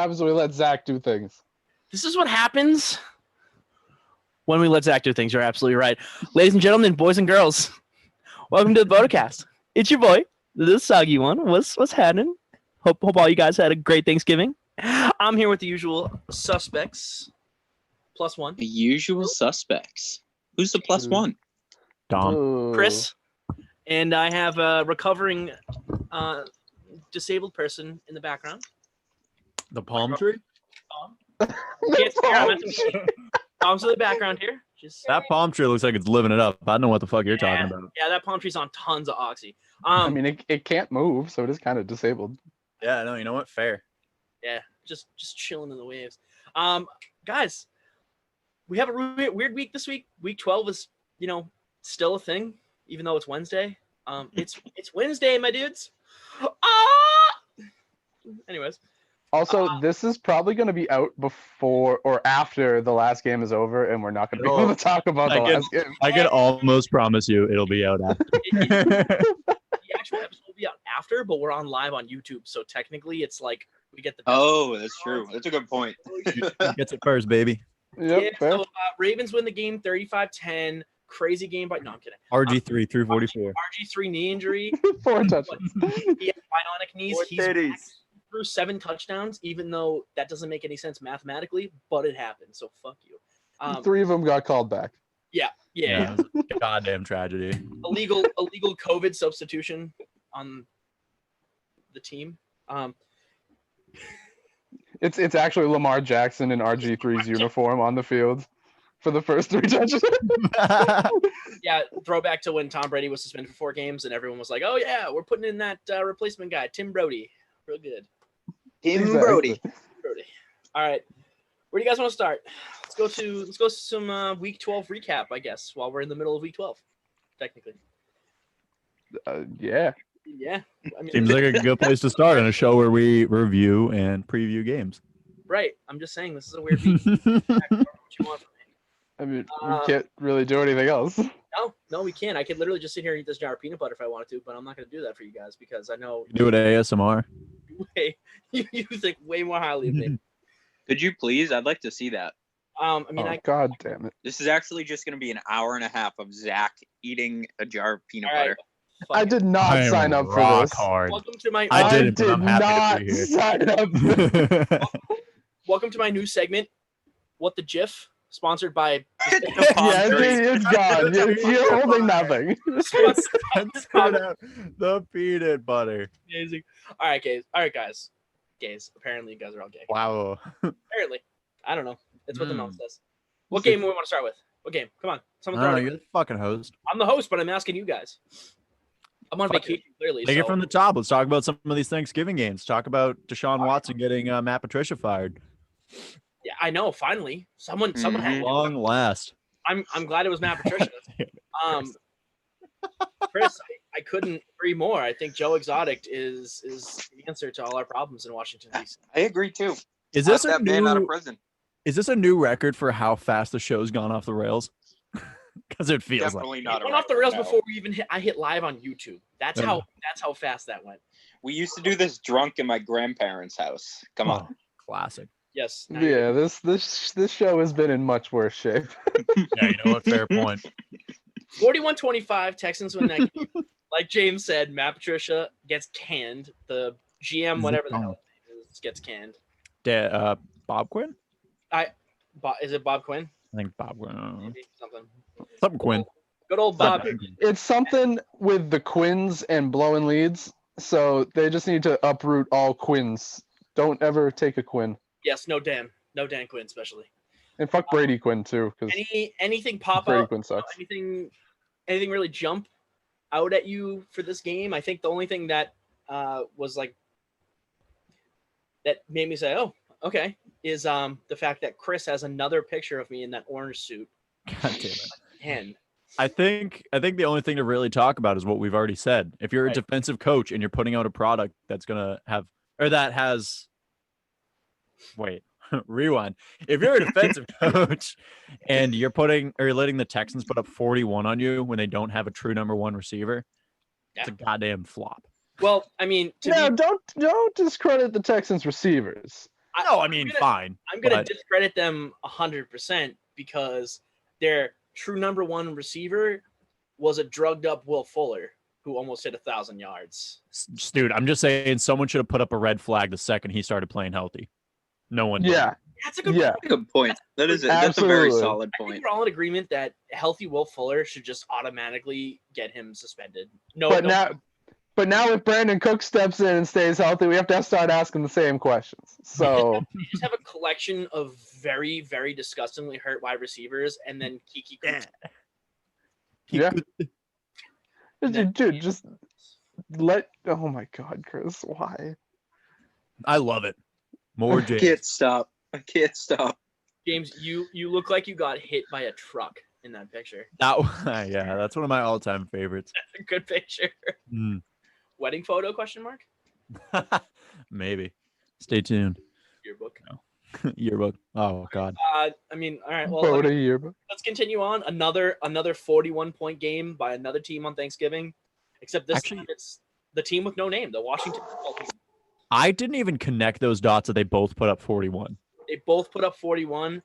happens when we let Zach do things. This is what happens when we let Zach do things. You're absolutely right. Ladies and gentlemen, boys and girls, welcome to the BOTA. It's your boy, the Soggy One. What's happening? Hope all you guys had a great Thanksgiving. I'm here with the usual suspects. Plus one. The usual suspects. Who's the plus one? Dom. Chris. And I have a recovering disabled person in the background. The palm tree? Tom's in the background here. That palm tree looks like it's living it up. I don't know what the fuck you're talking about. Yeah, that palm tree's on tons of oxy. I mean, it can't move, so it is kind of disabled. Yeah, no, you know what? Fair. Yeah, just chilling in the waves. Guys, we have a weird week this week. Week 12 is, still a thing, even though it's Wednesday. It's Wednesday, my dudes. Anyways. Also, this is probably going to be out before or after the last game is over, and we're not going to be able to talk about the last game. I can almost promise you it'll be out after. The actual episode will be out after, but we're on live on YouTube, so technically it's like we get the best. Oh, that's true. That's a good point. Gets it first, baby. Yep, so Ravens win the game 35-10. Crazy game, but no, I'm kidding. RG3 through 44. RG3 knee injury. 4 touches. He has bionic knees. He's threw 7 touchdowns, even though that doesn't make any sense mathematically, but it happened. So fuck you. 3 of them got called back. Yeah. Goddamn tragedy. Illegal COVID substitution on the team. It's actually Lamar Jackson in RG3's uniform on the field for the first 3 touches. Yeah, throwback to when Tom Brady was suspended for 4 games, and everyone was like, "Oh yeah, we're putting in that replacement guy, Tim Brody, real good." Tim Brody. All right, where do you guys want to start? Let's go to some Week 12 recap, I guess, while we're in the middle of Week 12, technically. Yeah. Yeah. I mean, Seems like a good place to start on a show where we review and preview games. Right. I'm just saying this is a weird week. What you want from me? I mean, we can't really do anything else. No, we can't. I could literally just sit here and eat this jar of peanut butter if I wanted to, but I'm not going to do that for you guys because I know Do it ASMR. you think way more highly of me. Could you please? I'd like to see that. God damn it. This is actually just going to be an hour and a half of Zach eating a jar of peanut All right. butter. I did not sign up for this. Hard. Welcome to my. I did did, but I'm happy not to be here. sign up. Welcome to my new segment. What the GIF? Sponsored by. Yeah, it's gone. You're holding nothing. The peanut butter. Amazing. All right, guys. Gays. Apparently, you guys are all gay. Wow. Apparently, I don't know. It's what the mom says. What game do we want to start with? What game? Come on, someone throw it. You're the fucking host. I'm the host, but I'm asking you guys. I'm on vacation, clearly. Take it from the top. Let's talk about some of these Thanksgiving games. Talk about Deshaun Watson getting Matt Patricia fired. Yeah, I know. Finally, someone had Long last. I'm glad it was Matt Patricia. Chris, I couldn't agree more. I think Joe Exotic is the answer to all our problems in Washington D.C. I agree too. Is this that man out of prison? Is this a new record for how fast the show's gone off the rails? Because it feels Definitely like not. It went off the rails before we even hit. I hit live on YouTube. That's how fast that went. We used to do this drunk in my grandparents' house. Come on. Classic. Yes. Yeah, this show has been in much worse shape. Yeah, you know what? Fair point. 41-25, Texans win that game. Like James said, Matt Patricia gets canned. The GM, whatever the hell it is, gets canned. Bob Quinn? Is it Bob Quinn? I think Bob Quinn. Maybe Something Quinn. Good old Bob. It's something with the Quins and blowing leads, so they just need to uproot all Quins. Don't ever take a Quinn. Yes, no Dan Quinn, especially. And fuck Brady Quinn too, because anything pop Brady up, Quinn sucks. anything really jump out at you for this game? I think the only thing that was like that made me say, "Oh, okay," is the fact that Chris has another picture of me in that orange suit. God damn it. And I think the only thing to really talk about is what we've already said. If you're a defensive coach and you're putting out a product that's gonna have or that has rewind. If you're a defensive coach and you're letting the Texans put up 41 on you when they don't have a true number 1 receiver, it's a goddamn flop. Well, I mean, don't discredit the Texans receivers. No, I mean, fine. I'm gonna but- discredit them 100% because their true number one receiver was a drugged up Will Fuller who almost hit 1,000 yards. Dude, I'm just saying someone should have put up a red flag the second he started playing healthy. No one did. Yeah, That's a good yeah. point. Good point. That's a very Absolutely. solid I think point. we're all in agreement that healthy Will Fuller should just automatically get him suspended. No, But no, now if Brandon Cook steps in and stays healthy, we have to start asking the same questions. So you just have a collection of very, very disgustingly hurt wide receivers, and then Kiki. yeah, Then- dude, just let. Oh my God, Chris, why? I love it. More I James. can't stop. I can't stop. James, you look like you got hit by a truck in that picture. Yeah, that's one of my all-time favorites. That's a good picture. Mm. Wedding photo? Question mark. Maybe. Stay tuned. Yearbook. Yearbook. Oh God. I mean, all right. Well, BOTA yearbook. let's continue on. Another 41-point game by another team on Thanksgiving, except this Actually- time it's the team with no name, the Washington football team. I didn't even connect those dots that they both put up 41. They both put up 41.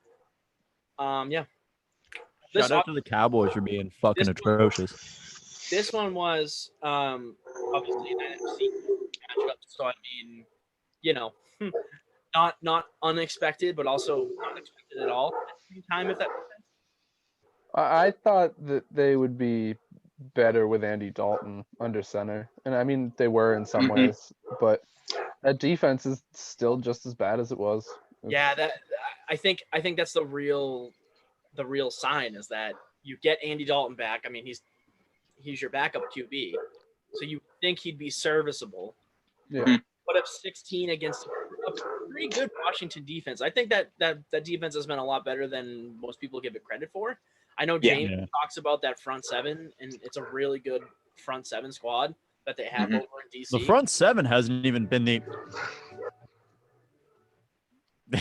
Yeah. This Shout out to the Cowboys for being fucking this- atrocious. This one was obviously an NFC matchup, so I mean, you know, not unexpected, but also not expected at all at the same time. If that makes sense. I thought that they would be better with Andy Dalton under center, and I mean they were in some Mhm. ways, but that defense is still just as bad as it was. Yeah, I think that's the real sign is that you get Andy Dalton back. I mean, he's your backup QB, so you think he'd be serviceable. Yeah. Mhm. Put up 16 against a pretty good Washington defense. I think that defense has been a lot better than most people give it credit for. I know Yeah. James Yeah. talks about that front seven, and it's a really good front seven squad that they have Mhm. over in DC. The front seven hasn't even been the.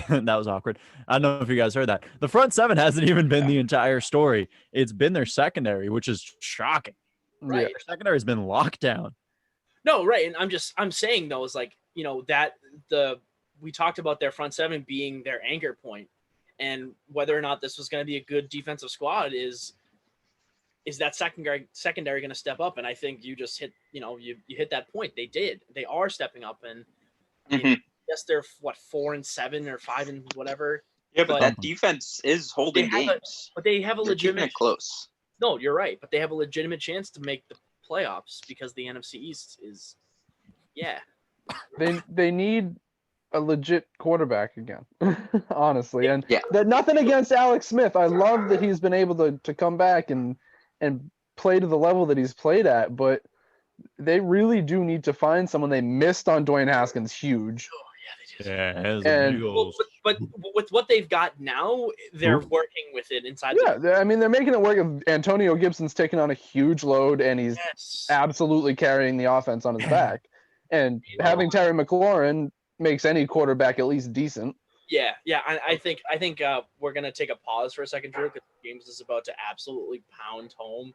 That was awkward. I don't know if you guys heard that. The front seven hasn't even been the entire story. It's been their secondary, which is shocking. Right. Their secondary has been locked down. No, right. And I'm saying though, is like, you know, that we talked about their front seven being their anchor point, and whether or not this was going to be a good defensive squad is that secondary going to step up? And I think you just hit, you hit that point. They are stepping up, and I mean, Mhm. yes, they're 4-7 or 5 and whatever, Yeah, but but that defense is holding They have a- games. but they have a They're keeping legitimate. it close. No, you're right, but they have a legitimate chance to make the playoffs because the NFC East is, yeah. They need a legit quarterback again, honestly. And Yeah. that nothing against Alex Smith. I love that he's been able to come back and play to the level that he's played at, but they really do need to find someone. They missed on Dwayne Haskins huge. Oh, yeah, they do. Yeah, And- Well, but with what they've got now, they're working with it inside. Yeah, I mean they're making it work. Antonio Gibson's taking on a huge load and he's Yes. absolutely carrying the offense on his back. And having Terry McLaurin makes any quarterback at least decent. Yeah. I think we're gonna take a pause for a second, Drew, because James is about to absolutely pound home.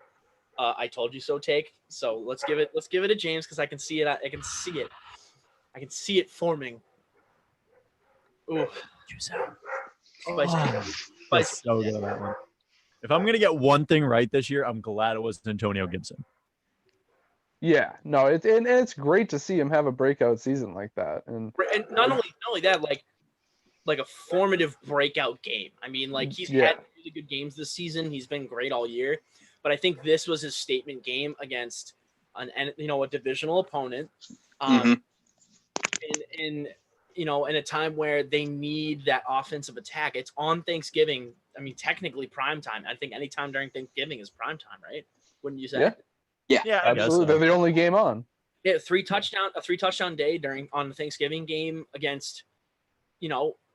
I told you so. Take. So let's give it to James because I can see it. I can see it. I can see it forming. Ooh. Spicy. That's so good on that one. If I'm gonna get one thing right this year, I'm glad it was Antonio Gibson. Yeah, no, it's great to see him have a breakout season like that. And Not only that, like a formative breakout game. I mean, like he's Yeah. had really good games this season. He's been great all year, but I think this was his statement game against a divisional opponent. Mhm. In in a time where they need that offensive attack. It's on Thanksgiving. I mean, technically prime time. I think any time during Thanksgiving is prime time, right? Wouldn't you say? Yeah. Yeah, I guess absolutely, so. they're the only game on. Yeah, a three touchdown day on the Thanksgiving game against,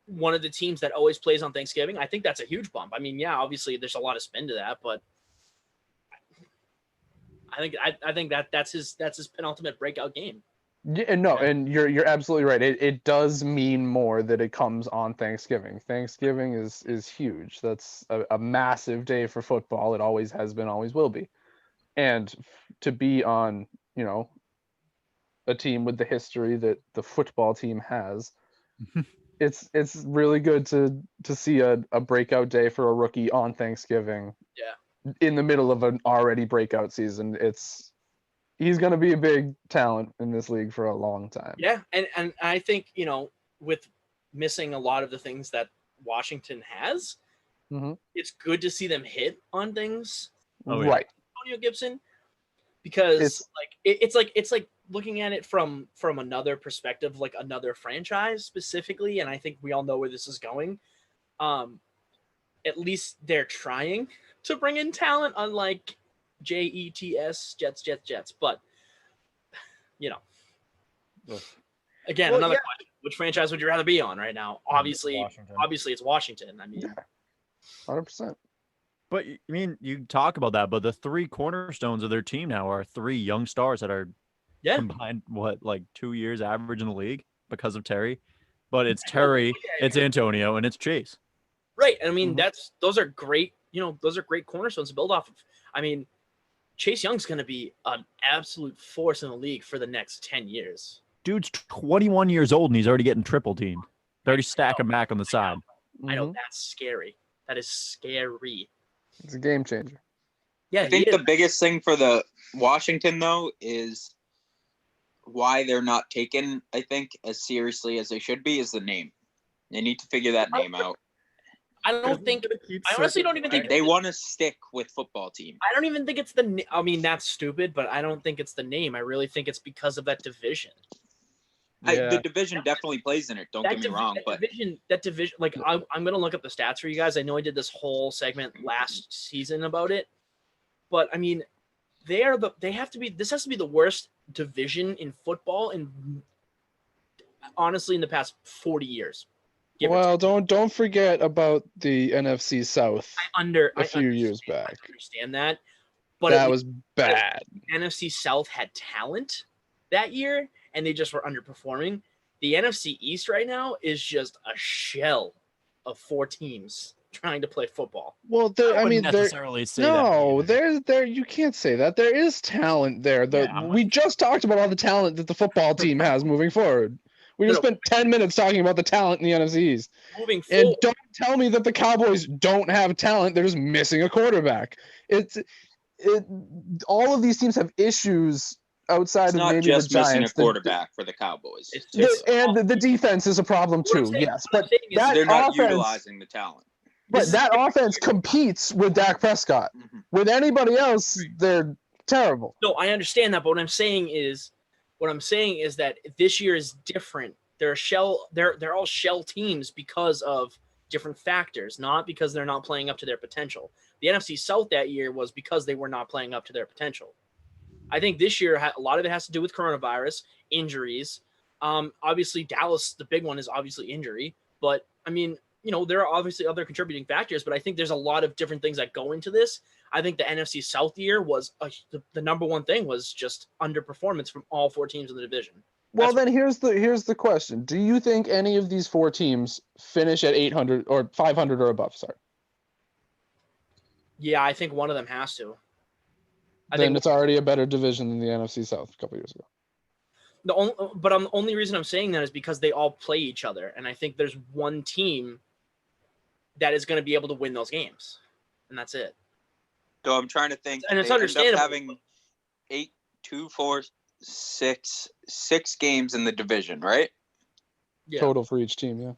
one of the teams that always plays on Thanksgiving. I think that's a huge bump. I mean, yeah, obviously there's a lot of spin to that, but I think that's his penultimate breakout game. Yeah, no, and you're absolutely right. It does mean more that it comes on Thanksgiving. Thanksgiving is huge. That's a massive day for football. It always has been, always will be. And to be on, a team with the history that the football team has it's really good to see a breakout day for a rookie on Thanksgiving. Yeah. In the middle of an already breakout season. He's going to be a big talent in this league for a long time. Yeah, and I think, with missing a lot of the things that Washington has, it's good to see them hit on things. Oh, yeah. Right. Antonio Gibson, because It's it's like looking at it from another perspective, like another franchise specifically, and I think we all know where this is going. At least they're trying to bring in talent, unlike Jets. But again, Well, another yeah. question: which franchise would you rather be on right now? Obviously, Washington. it's Washington. I mean, 100%. But I mean, you talk about that, but the three cornerstones of their team now are three young stars that are yeah, combined, like 2 years average in the league because of Terry. But it's Terry, it's Antonio, and it's Chase. right. I mean, Mhm. those are great. Those are great cornerstones to build off of. I mean, Chase Young's going to be an absolute force in the league for the next 10 years. Dude's 21 years old and he's already getting triple teamed. They're already stacking back on the side. I know Mhm. that's scary. That is scary. It's a game changer. Yeah, I think the biggest thing for the Washington though is why they're not taken, I think, as seriously as they should be is the name. They need to figure that name out. I don't think. I honestly don't even think They want to stick with football team. I don't even think it's the. I mean, that's stupid, but I don't think it's the name. I really think it's because of that division. Yeah. The division definitely plays in it. Don't get me wrong, but that division, like I'm gonna look up the stats for you guys. I know I did this whole segment last season about it, but I mean, they have to be. This has to be the worst division in football, in honestly, in the past 40 years. Well, don't forget about the NFC South a few years back. I understand that, but That was bad. NFC South had talent that year, and they just were underperforming. The NFC East right now is just a shell of 4 teams trying to play football. Well, I wouldn't necessarily say that. no, either. there you can't say that. There is talent there. We just talked about all the talent that the football team has moving forward. We just spent 10 minutes talking about the talent in the NFC East. Moving forward, And don't tell me that the Cowboys don't have talent. They're just missing a quarterback. All of these teams have issues outside it's of not maybe just the Giants. missing a quarterback for the Cowboys. The defense is a problem too. Yes, but They're not offense, utilizing the talent. but that offense competes with Dak Prescott. Mm-hmm. With anybody else, they're terrible. No, I understand that, but what I'm saying is that this year is different. They're all shell teams because of different factors, not because they're not playing up to their potential. The NFC South that year was because they were not playing up to their potential. I think this year a lot of it has to do with coronavirus, injuries. Obviously, Dallas, the big one is obviously injury, but I mean, there are obviously other contributing factors, but I think there's a lot of different things that go into this. I think the NFC South year was the number one thing was just underperformance from all 4 teams in the division. Well, then here's the question: do you think any of these 4 teams finish at 800 or 500 or above? Sorry. Yeah, I think one of them has to. Then it's already a better division than the NFC South a couple years ago. The only reason I'm saying that is because they all play each other, and I think there's one team that is going to be able to win those games, and that's it. So I'm trying to think. And it's they understandable. End up having 6 games in the division, right? Yeah. Total for each team, yeah.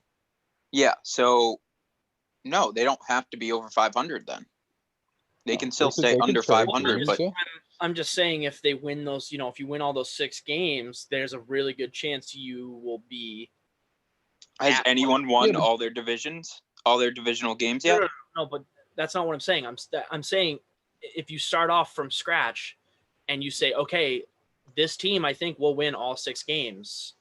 Yeah. So no, they don't have to be over 500 then. They can still stay under 500, but I'm just saying if they win those, if you win all those 6 games, there's a really good chance you will be. Has anyone won all their divisions, all their divisional games yet? No, but that's not what I'm saying. I'm saying if you start off from scratch and you say, okay, this team I think will win all 6 games.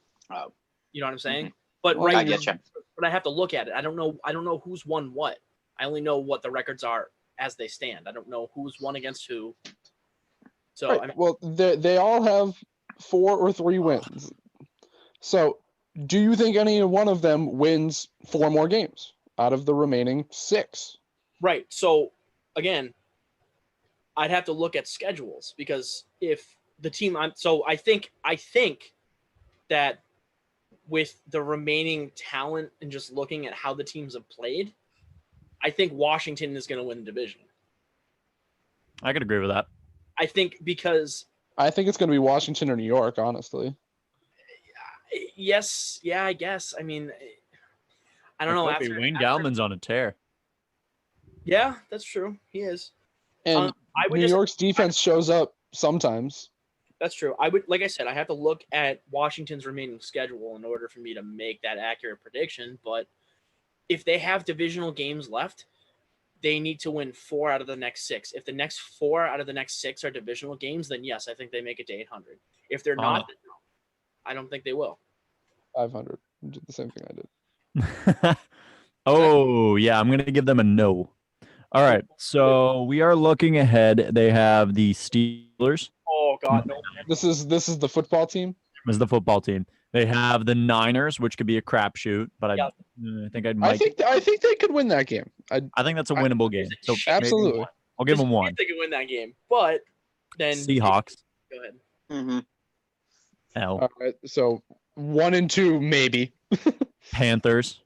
You know what I'm saying? Mm-hmm. But I get you. But I have to look at it. I don't know who's won what. I only know what the records are as they stand. I don't know who's won against who. So right. I mean, well, they all have 4 or 3 wins. So, do you think any one of them wins 4 more games out of the remaining 6? Right. So again, I'd have to look at schedules because if the team I think that with the remaining talent and just looking at how the teams have played, I think Washington is going to win the division. I could agree with that. I think because I think it's going to be Washington or New York, honestly. yes, yeah, I guess. I mean, I don't know. Wayne Gallman's on a tear. Yeah, that's true. He is. And I would New York's defense shows up sometimes. That's true. I would, like I said, I have to look at Washington's remaining schedule in order for me to make that accurate prediction. But if they have divisional games left, they need to win 4 out of the next 6. If the next 4 out of the next 6 are divisional games, then yes, I think they make it to 800. If they're not, then no. I don't think they will. 500. Did the same thing I did. Oh, yeah. I'm going to give them a no. All right. So we are looking ahead. They have the Steelers. Oh, God, no. This is the football team? This is the football team. They have the Niners, which could be a crapshoot, but I think I think they could win that game. I think that's a winnable game. So absolutely. I'll give them one. They could win that game, but then Seahawks. Go ahead. Mm-hmm. L. All right, so 1 and 2 maybe. Panthers.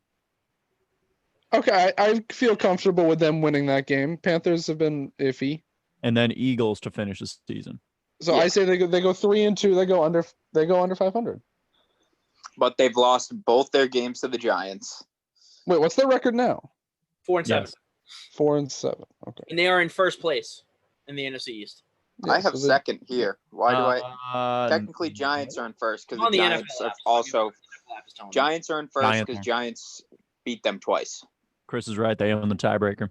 Okay, I feel comfortable with them winning that game. Panthers have been iffy. And then Eagles to finish the season. So I say they go 3 and 2. They go under 500. But they've lost both their games to the Giants. Wait, what's their record now? 4 and 7. Yes. 4 and 7. Okay. And they are in first place in the NFC East. Yeah, I have so second here. Why do I? Technically, Giants are in first because On the the Giants NFL are app, also. NFL app is telling me. Giants are in first Giants. because Giants beat them twice. Chris is right. They own the tiebreaker.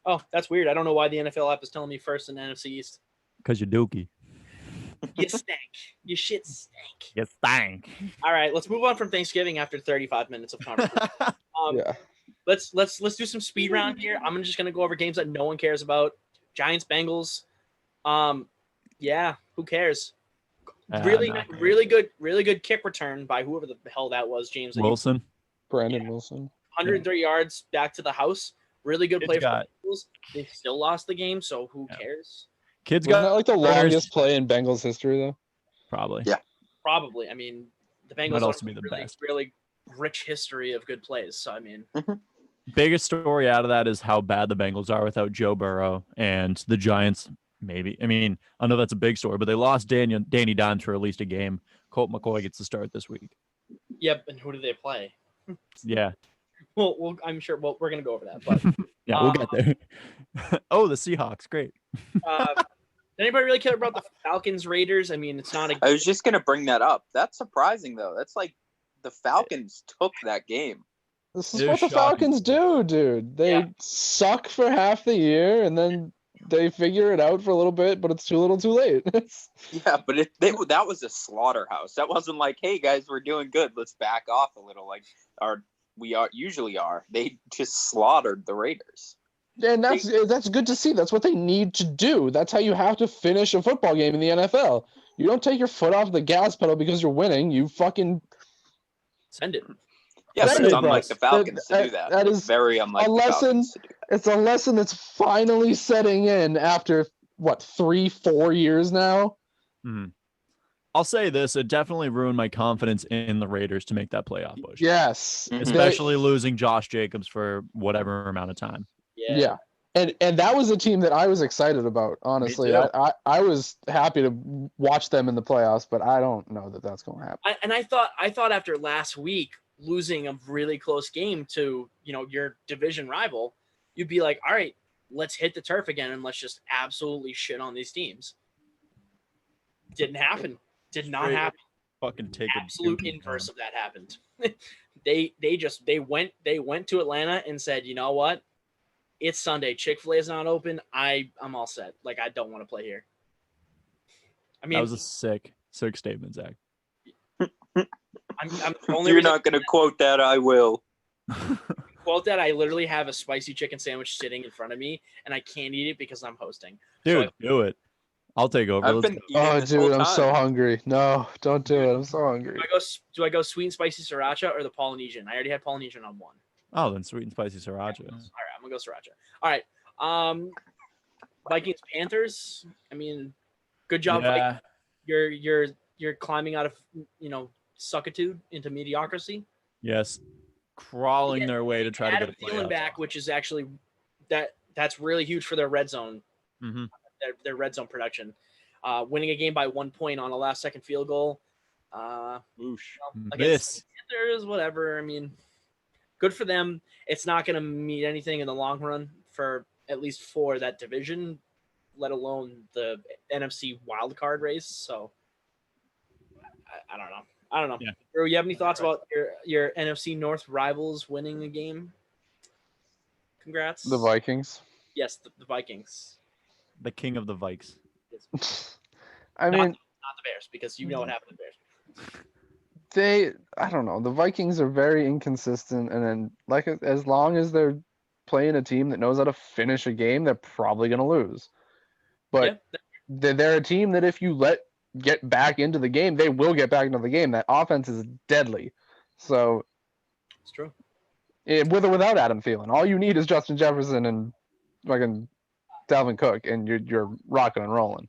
Oh, that's weird. I don't know why the NFL app is telling me first in the NFC East. Because you're dookie. You stank. Your shit stank. You stank. All right, let's move on from Thanksgiving after 35 minutes of conversation. Yeah. Let's do some speed round here. I'm just gonna go over games that no one cares about. Giants, Bengals. Yeah, who cares? Really good kick return by whoever the hell that was, James Wilson. Brandon Wilson. 103 yards back to the house. Really good play for got- the Bengals. They still lost the game, so who cares? Kids Wasn't got that like the starters. longest play in Bengals history though? Probably. Yeah. Probably. I mean, the Bengals Might also have be the really, best. really rich history of good plays. So I mean, Biggest story out of that is how bad the Bengals are without Joe Burrow, and the Giants. Maybe. I mean, I know that's a big story, but they lost Danny Dimes for at least a game. Colt McCoy gets to start this week. yep. And who do they play? Yeah. Well, I'm sure. Well, we're gonna go over that. But Yeah, we'll get there. Oh, the Seahawks. Great. did anybody really care about the Falcons Raiders? I mean, it's not a. I was just gonna bring that up. That's surprising though. That's like the Falcons took that game. This is It what is the Falcons do, dude. They suck for half the year and then they figure it out for a little bit, but it's too little too late. Yeah, but that was a slaughterhouse. That wasn't like, hey guys, we're doing good. Let's back off a little. Like we usually are. They just slaughtered the Raiders. And that's good to see. That's what they need to do. That's how you have to finish a football game in the NFL. You don't take your foot off the gas pedal because you're winning. You fucking Send it. Yeah, but Send it's it, unlike Bryce. the Falcons to do that. That It's is very unlike a the lesson. Falcons to do that. It's a lesson that's finally setting in after what 3-4 years now. Mhm. I'll say this: it definitely ruined my confidence in the Raiders to make that playoff push. Yes, Mhm. Especially losing Josh Jacobs for whatever amount of time. Yeah. And that was a team that I was excited about. Honestly, too. I was happy to watch them in the playoffs, but I don't know that that's going to happen. I thought after last week losing a really close game to your division rival, you'd be like, all right, let's hit the turf again and let's just absolutely shit on these teams. Didn't happen. Did not happen. Fucking take Absolute inverse of that happened. they went to Atlanta and said, you know what? It's Sunday. Chick-fil-A is not open. I'm all set. Like, I don't want to play here. I mean, That was a sick statement, Zach. I'm the only You're reason not going to quote that. I will. quote that. I literally have a spicy chicken sandwich sitting in front of me, and I can't eat it because I'm hosting. Dude, do it. I'll take over. I've Let's been go. eating Oh, this whole dude, I'm time. so hungry. No, don't do it. I'm so hungry. Do I go sweet and spicy sriracha or the Polynesian? I already had Polynesian on one. Oh, then sweet and spicy sriracha. All right, I'm gonna go sriracha. All right, Vikings Panthers. I mean, good job, Yeah. Vikings. You're climbing out of suckitude into mediocrity. Yes, crawling Yeah, their way to try to Adam get a Thielen playoff back, spot. which is actually that's really huge for their red zone, Mm-hmm. their red zone production. Winning a game by 1 point on a last-second field goal. Whoosh. Against Miss. Panthers, whatever. I mean, good for them. It's not going to mean anything in the long run for at least for that division, let alone the NFC wildcard race. So I don't know. I don't know. Yeah. Drew, you have any thoughts about your NFC North rivals winning a game? Congrats. The Vikings. Yes, the Vikings. The king of the Vikes. I mean, Not the Bears, because you know what happened to the Bears. I don't know. The Vikings are very inconsistent, and then as long as they're playing a team that knows how to finish a game, they're probably gonna lose. But they're a team that if you get back into the game, they will get back into the game. That offense is deadly. So It's true. with or without Adam Thielen, all you need is Justin Jefferson and fucking Dalvin Cook, and you're rocking and rolling.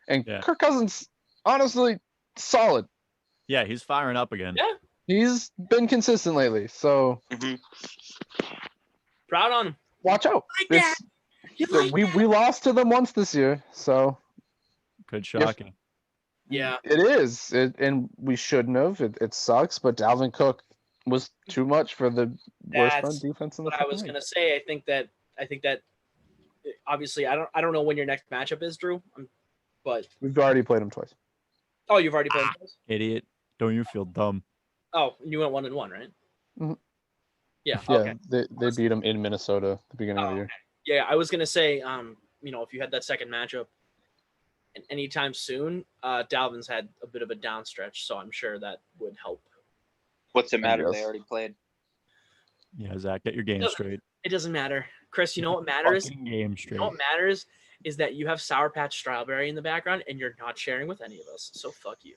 And Kirk Cousins, honestly, solid. Yeah, he's firing up again. Yeah. He's been consistent lately, so proud on him. Watch out. We lost to them once this year, so good shocking. Yeah, it is. And we shouldn't have. It sucks, but Dalvin Cook was too much for the worst run defense in the. What I was gonna say. I think that obviously I don't know when your next matchup is, Drew. But we've already played them twice. Oh, you've already played them twice? Idiot! Don't you feel dumb? Oh, you went 1-1, right? Mm-hmm. Yeah. Yeah. Okay. They beat them in Minnesota at the beginning of the year. Okay. Yeah, I was gonna say, if you had that second matchup, anytime soon, Dalvin's had a bit of a down stretch, so I'm sure that would help. What's the matter? They already played. Yeah, Zach, get your game straight. It doesn't matter, Chris. You know what matters? Game straight. You know what matters is that you have Sour Patch Strawberry in the background, and you're not sharing with any of us. So fuck you.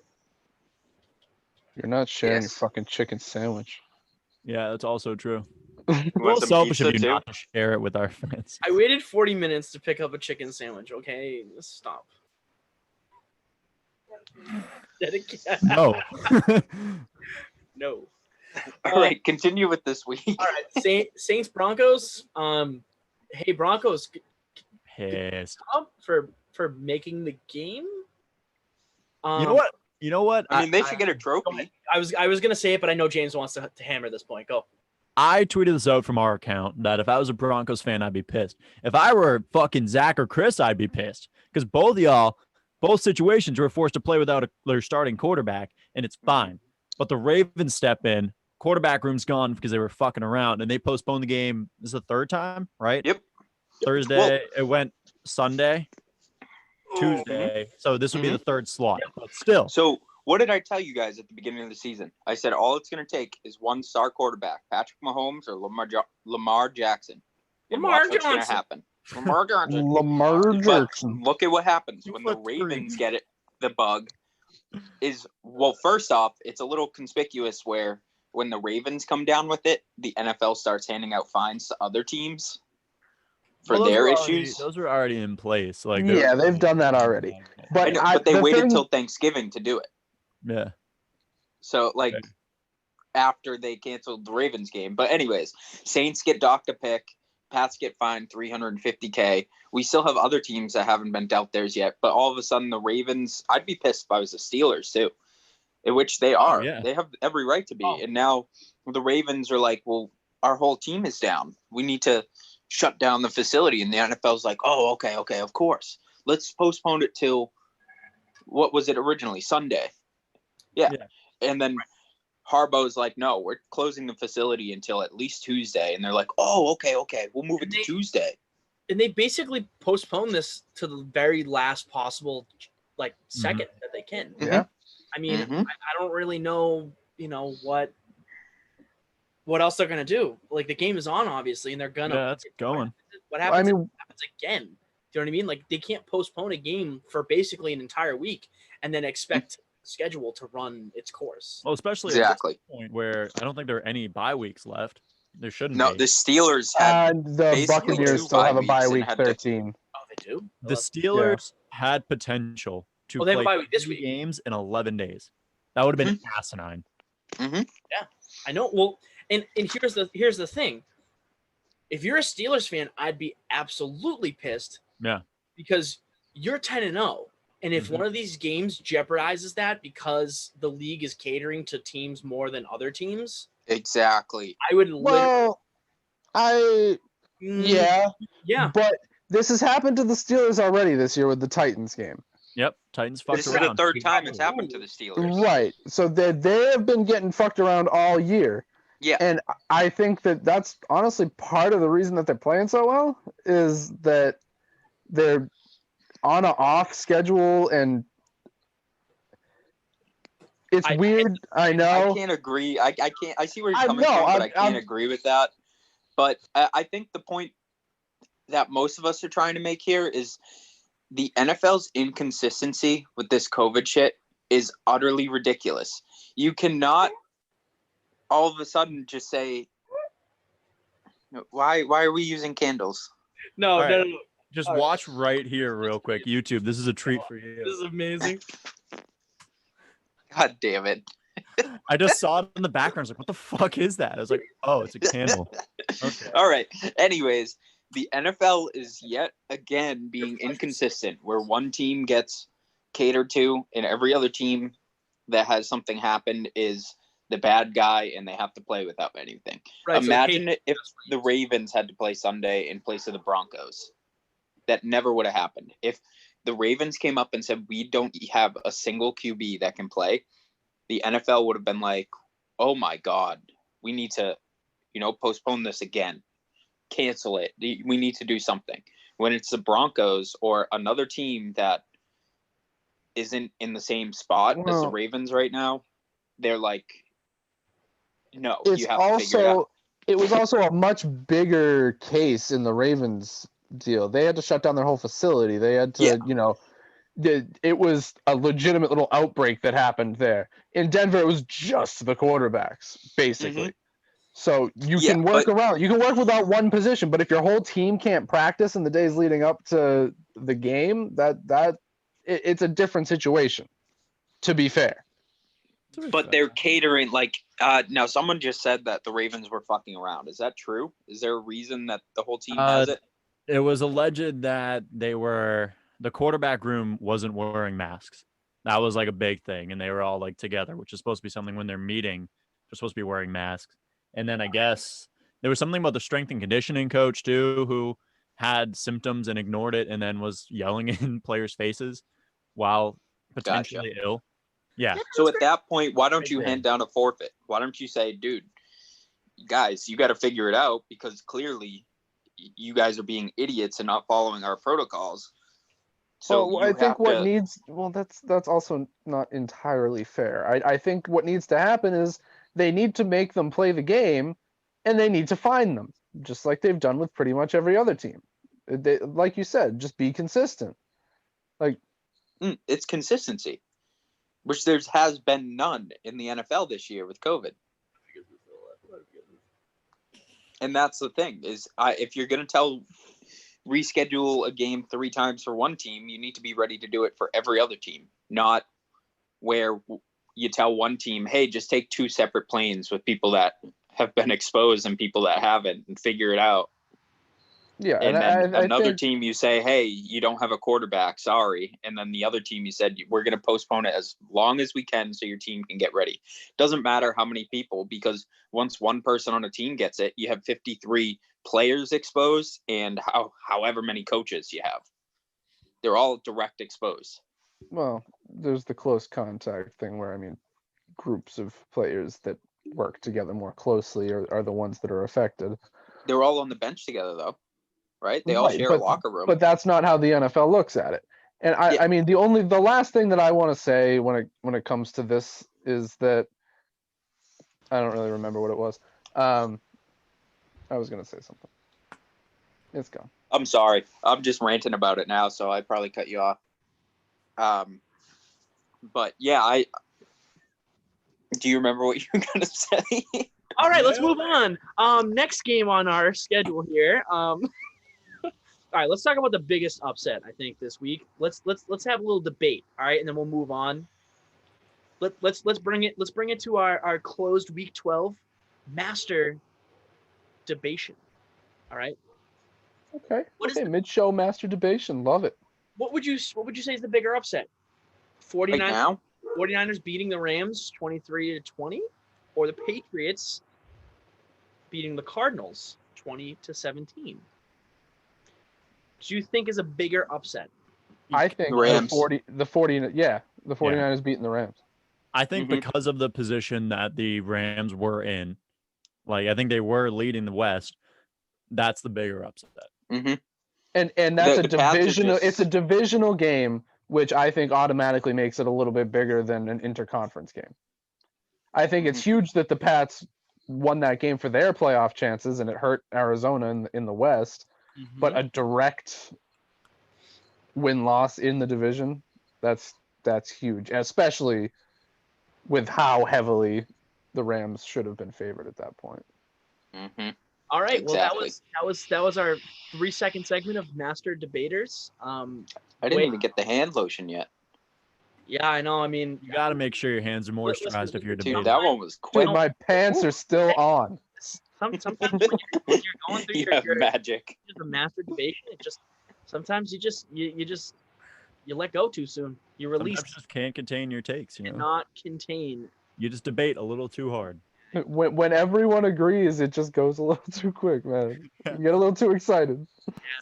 You're not sharing your fucking chicken sandwich. Yeah, that's also true. Well, selfish of you not to share it with our friends. I waited 40 minutes to pick up a chicken sandwich. Okay, stop. No. No. All right, continue with this week. All right, Saints Broncos. Hey Broncos. Pissed. For making the game. You know what? I mean, they should get a trophy. I was gonna say it, but I know James wants to hammer this point. Go. I tweeted this out from our account that if I was a Broncos fan, I'd be pissed. If I were fucking Zach or Chris, I'd be pissed because both situations were forced to play without their starting quarterback, and it's fine. But the Ravens step in, quarterback room's gone because they were fucking around, and they postponed the game. This is the third time, right? Yep. Thursday, it went Sunday, Tuesday. So this would be the third slot, but still. So what did I tell you guys at the beginning of the season? I said all it's going to take is one star quarterback, Patrick Mahomes or Lamar Jackson. What's going to happen? Lamar Jackson. Look at what happens when the Ravens get the bug. First off, it's a little conspicuous where when the Ravens come down with it, the NFL starts handing out fines to other teams for their issues. Those were already in place. They've done that already. But they waited till Thanksgiving to do it. Yeah. So after they canceled the Ravens game. But anyways, Saints get docked a pick. Pats get fined $350K. We still have other teams that haven't been dealt theirs yet. But all of a sudden the Ravens, I'd be pissed if I was the Steelers too. In which they are. Yeah. They have every right to be. And now the Ravens are like, well, our whole team is down. We need to shut down the facility. And the NFL's like, oh, okay, of course. Let's postpone it till, what was it originally? Sunday. Yeah. And then Harbaugh's like, no, we're closing the facility until at least Tuesday. And they're like, oh, okay. We'll move it to Tuesday. And they basically postpone this to the very last possible, second that they can. Yeah. I mean, I don't really know, what else they're going to do. The game is on, obviously, and they're going to. Yeah, that's going. What happens, happens again. Do you know what I mean? They can't postpone a game for basically an entire week and then expect schedule to run its course. Well, especially at this point where I don't think there are any bye weeks left. There shouldn't be. No, the Steelers had the Buccaneers still have a bye week 13. Oh, they do? The Steelers had potential to play 3 games in 11 days. That would have been asinine. Mm-hmm. I know. Well, and here's the thing. If you're a Steelers fan, I'd be absolutely pissed. Yeah. Because you're 10-0. And if Mhm. one of these games jeopardizes that because the league is catering to teams more than other teams, Exactly. I would Well, yeah, yeah. but this has happened to the Steelers already this year with the Titans game. Yep. Titans fucked This is around. the third time it's happened to the Steelers. Right. So they have been getting fucked around all year. Yeah. And I think that's honestly part of the reason that they're playing so well is that they're on an off schedule, and it's weird. I know. I can't agree. I can't. I see where you're I coming know, from, but I can't agree with that. But I think the point that most of us are trying to make here is the NFL's inconsistency with this COVID shit is utterly ridiculous. You cannot all of a sudden just say, why are we using candles? No, All no, right. no, no. Just All right. watch right here real quick. YouTube. This is a treat for you. This is amazing. God damn it. I just saw it in the background. I was like, what the fuck is that? I was like, oh, it's a candle. Okay. All right. Anyways, the NFL is yet again being inconsistent where one team gets catered to and every other team that has something happen is the bad guy and they have to play without anything. Right, Imagine if the Ravens had to play Sunday in place of the Broncos. That never would have happened. If the Ravens came up and said, we don't have a single QB that can play, the NFL would have been like, oh my God, we need to, postpone this again. Cancel it. We need to do something. When it's the Broncos or another team that isn't in the same spot as the Ravens right now, they're like, no, you have to figure it out. It was also a much bigger case in the Ravens deal. They had to shut down their whole facility. They had to, it was a legitimate little outbreak that happened there. In Denver, it was just the quarterbacks, basically. Mm-hmm. So you can work around. You can work without one position, but if your whole team can't practice in the days leading up to the game, it's a different situation, to be fair. But they're catering now someone just said that the Ravens were fucking around. Is that true? Is there a reason that the whole team has it? It was alleged that the quarterback room wasn't wearing masks. That was like a big thing. And they were all like together, which is supposed to be something when they're meeting, they're supposed to be wearing masks. And then I guess there was something about the strength and conditioning coach too, who had symptoms and ignored it and then was yelling in players' faces while potentially ill. Yeah. So at that point, why don't you hand down a forfeit? Why don't you say, dude, guys, you got to figure it out because clearly you guys are being idiots and not following our protocols. So I think that's also not entirely fair. I think what needs to happen is they need to make them play the game and they need to fine them, just like they've done with pretty much every other team. Like you said, just be consistent. It's consistency, which there has been none in the NFL this year with COVID. And that's the thing is if you're going to reschedule a game 3 times for one team, you need to be ready to do it for every other team, not where you tell one team, hey, just take 2 separate planes with people that have been exposed and people that haven't and figure it out. Yeah. And then another team you say, hey, you don't have a quarterback, sorry. And then the other team you said, we're going to postpone it as long as we can so your team can get ready. Doesn't matter how many people, because once one person on a team gets it, you have 53 players exposed and however many coaches you have. They're all direct exposed. Well, there's the close contact thing where, groups of players that work together more closely are the ones that are affected. They're all on the bench together, though, right? They all share a locker room. But that's not how the NFL looks at it. And the last thing that I want to say when it comes to this is that I don't really remember what it was. I was going to say something. It's gone. I'm sorry. I'm just ranting about it now, so I probably cut you off. But yeah, do you remember what you were going to say? All right, let's move on. Next game on our schedule here. All right, let's talk about the biggest upset I think this week. Let's have a little debate, all right, and then we'll move on. let's bring it to our closed week 12 master debation. All right. Okay. What is Okay. Mid-show masturbation. Love it. what would you say is the bigger upset? Right 49 now, 49ers beating the Rams 23-20, or the Patriots beating the Cardinals 20-17? Do you think is a bigger upset? I think Rams. the 49ers beating the Rams. I think Mhm. because of the position that the Rams were in, like I think they were leading the West. That's the bigger upset. hmm And that's The Pats are divisional. It's a just- divisional game, which I think automatically makes it a little bit bigger than an interconference game. I think it's huge that the Pats won that game for their playoff chances, and it hurt Arizona in the West. But a direct win-loss in the division, that's huge, especially with how heavily the Rams should have been favored at that point. Mhm. All right. Exactly. Well, that was our 3-second segment of Master Debaters. I didn't even get the hand lotion yet. Yeah, I know. I mean, You got to make sure your hands are moisturized if you're Dude, debating. that one was Dude, quick. my pants are still on. sometimes when you're going through You have your magic. the master debation, it just sometimes you let go too soon. You release, Sometimes you just can't contain your takes. You know, cannot contain. you just debate a little too hard. When everyone agrees, it just goes a little too quick, man. You get a little too excited.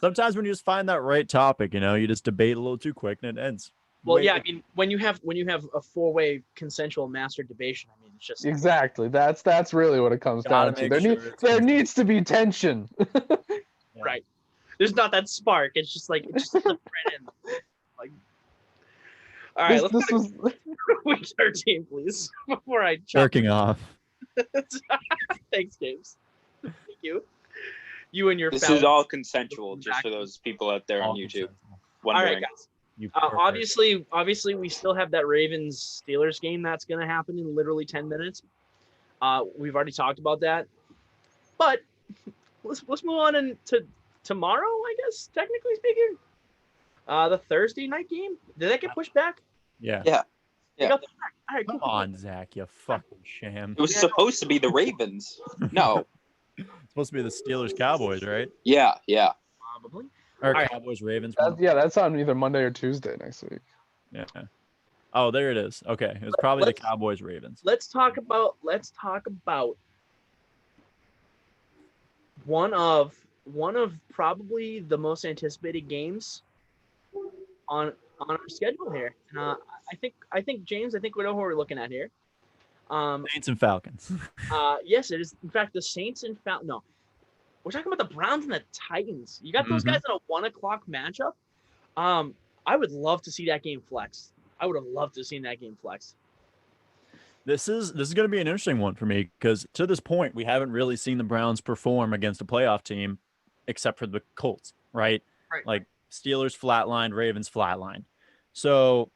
Sometimes when you just find that right topic, you know, you just debate a little too quick and it ends. Well, Wait, yeah, I mean, when you have a 4-way consensual master debation, I mean, it's just Exactly. That's really what it comes Gotta down to. make There, sure it's there needs to be tension. right. There's not that spark. It's just like it just slipped right in. Like, all right, let's this go was to week 13, please, before I chop. jerking off. Thanks, James. Thank you. You and your This foul- is all consensual, just for those people out there on All YouTube consensual. All wondering. right, guys. You Obviously, we still have that Ravens Steelers game that's going to happen in literally 10 minutes. We've already talked about that, but let's move on to tomorrow. I guess technically speaking, the Thursday night game, did that get pushed back? Yeah. Yeah. They Yeah. got pushed back. All right, Come cool. on, Zach, you fucking sham. It was supposed to be the Ravens. No. It's supposed to be the Steelers Cowboys, right? Yeah. Probably. Or All right. Cowboys Ravens. that's on either Monday or Tuesday next week. Yeah. Oh, there it is. Okay. It was probably the Let's- Cowboys Ravens. Let's talk about one of probably the most anticipated games on our schedule here. And I think James, I think we know who we're looking at here. Saints and Falcons. Yes, it is. In fact, the Saints and Falcons. No, we're talking about the Browns and the Titans. You got those guys in a 1:00 matchup. I would love to see that game flexed. I would have loved to have seen that game flexed. This is going to be an interesting one for me because to this point we haven't really seen the Browns perform against a playoff team, except for the Colts, right? Right. Like Steelers flatlined, Ravens flatlined. So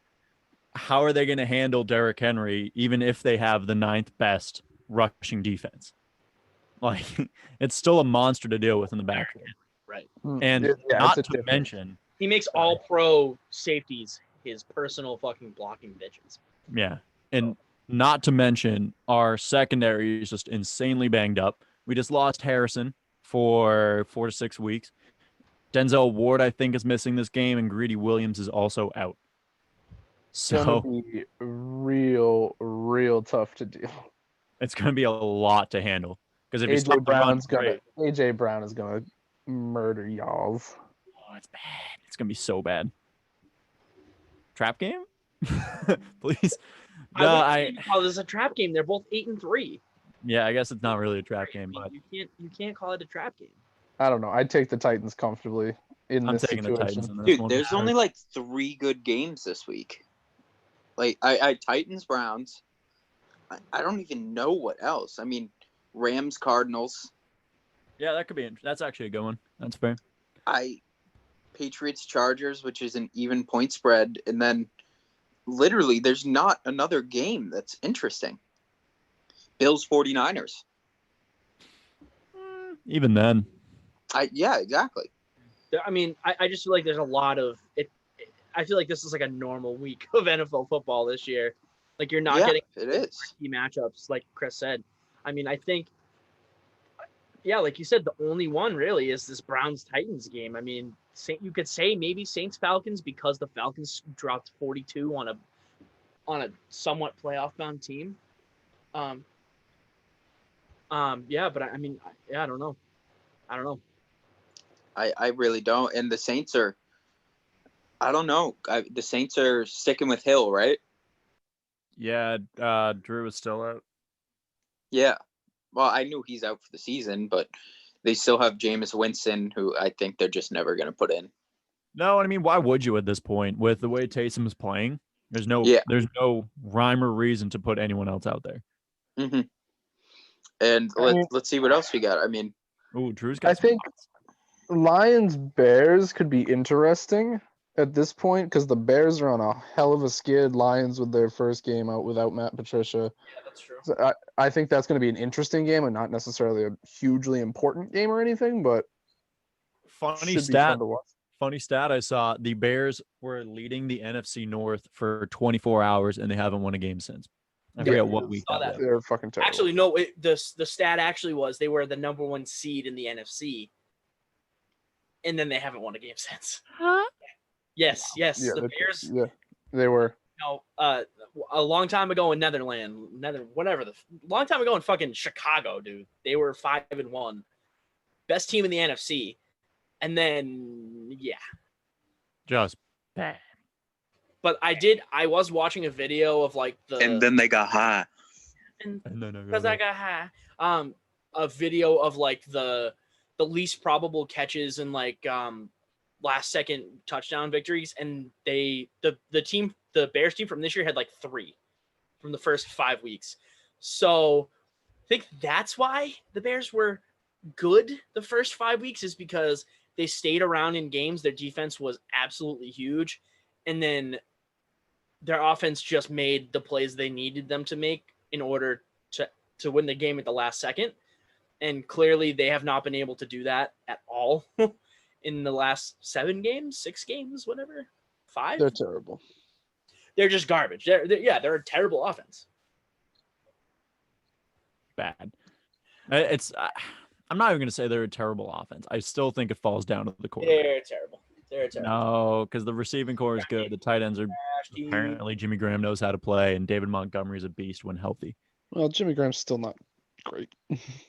how are they going to handle Derrick Henry, even if they have the 9th best rushing defense? Like it's still a monster to deal with in the backfield. Right. And Yeah, not it's a to difference. mention, He makes all pro safeties his personal fucking blocking bitches. yeah, and not to mention our secondary is just insanely banged up. We just lost Harrison for 4 to 6 weeks. Denzel Ward, I think, is missing this game, and Greedy Williams is also out. It's gonna So be real tough to deal. it's going to be a lot to handle. Because if you AJ stop the run, Brown's gonna great. AJ Brown is gonna murder y'all's. Oh, it's bad. It's going to be so bad. Trap game? Please. No, I wouldn't call this a trap game. They're both 8-3. yeah, I guess it's not really a trap game, but You can't call it a trap game. I don't know. I'd take the Titans comfortably in I'm this taking the situation. Titans in this Dude, one. there's only like 3 good games this week. Like I Titans, Browns. I don't even know what else. I mean, Rams, Cardinals. Yeah, that could be. That's actually a good one. That's fair. Patriots, Chargers, which is an even point spread, and then literally there's not another game that's interesting. Bills, 49ers. Even then, Yeah, exactly. I mean, I just feel like there's a lot of it. I feel like this is like a normal week of NFL football this year. Like you're not getting it is key matchups, like Chris said. I mean, I think, like you said, the only one really is this Browns-Titans game. I mean, you could say maybe Saints-Falcons because the Falcons dropped 42 on a somewhat playoff-bound team. But I mean, I don't know. I really don't. And the Saints are, I don't know. The Saints are sticking with Hill, right? Yeah, Drew is still out. Yeah. Well, I knew he's out for the season, but they still have Jameis Winston, who I think they're just never going to put in. No, I mean, why would you at this point with the way Taysom is playing? There's no rhyme or reason to put anyone else out there. Mm-hmm. And let's see what else we got. I mean, Drew's got. I think Lions Bears could be interesting at this point because the Bears are on a hell of a skid. Lions with their first game out without Matt Patricia. Yeah, that's true. So I think that's going to be an interesting game and not necessarily a hugely important game or anything, but funny should be fun to watch. Funny stat I saw: the Bears were leading the NFC North for 24 hours and they haven't won a game since. I forget what week that was. They're fucking terrible. Actually, no. The stat actually was they were the number 1 seed in the NFC, and then they haven't won a game since. Huh? Yes. Yeah, the Bears. Yeah, they were. A long time ago in long time ago in fucking Chicago, dude. They were 5-1, best team in the NFC, and then just bad. But I was watching a video of like and then they got high. Because I got high. A video of like the least probable catches and like last second touchdown victories, and the Bears team from this year had like 3 from the first 5 weeks. So I think that's why the Bears were good the first 5 weeks, is because they stayed around in games. Their defense was absolutely huge, and then their offense just made the plays they needed them to make in order to win the game at the last second. And clearly they have not been able to do that at all in the last 6 games, whatever, 5. They're terrible. They're just garbage. They're a terrible offense. Bad. It's I'm not even going to say they're a terrible offense. I still think it falls down to the quarterback. They're terrible. No, because the receiving core is good. The tight ends are apparently Jimmy Graham knows how to play, and David Montgomery is a beast when healthy. Well, Jimmy Graham's still not great.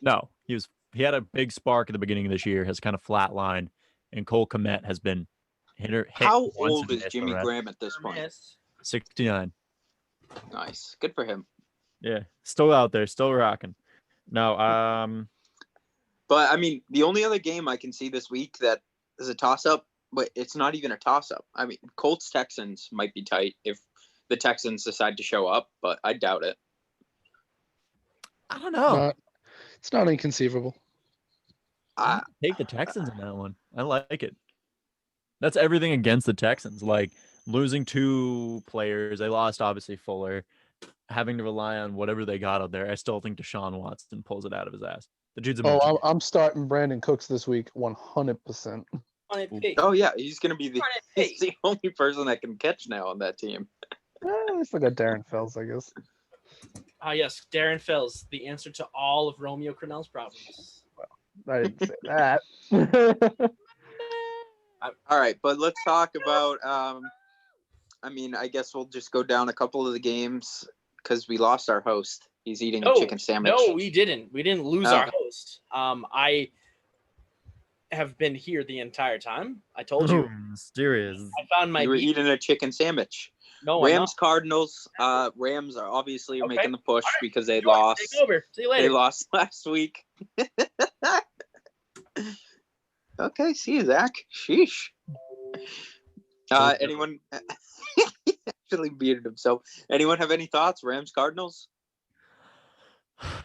No, he had a big spark at the beginning of this year, has kind of flatlined, and Cole Kmet has been hit. How old is Jimmy Graham at this point? 69. Nice, good for him. Yeah, still out there, still rocking. No, but I mean, the only other game I can see this week that is a toss-up, but it's not even a toss-up. I mean, Colts-Texans might be tight if the Texans decide to show up, but I doubt it. I don't know. It's not inconceivable. Take the Texans in that one. I like it. That's everything against the Texans. Like losing 2 players. They lost, obviously, Fuller. Having to rely on whatever they got out there. I still think Deshaun Watson pulls it out of his ass. The dude's amazing. I'm starting Brandon Cooks this week 100%. Oh, yeah. He's going to be he's the only person that can catch now on that team. It's like a Darren Fells, I guess. Yes, Darren Fells, the answer to all of Romeo Crennel's problems. Well, I didn't say that. All right, but let's talk about I mean, I guess we'll just go down a couple of the games because we lost our host. He's eating a chicken sandwich. No, we didn't. We didn't lose our host. I have been here the entire time. I told you. Mysterious. I found my. You were eating a chicken sandwich. No, Rams Cardinals. Rams are obviously making the push because they lost. Take over. See you later. They lost last week. Okay, see you, Zach. Sheesh. Anyone actually beated himself? Anyone have any thoughts? Rams Cardinals?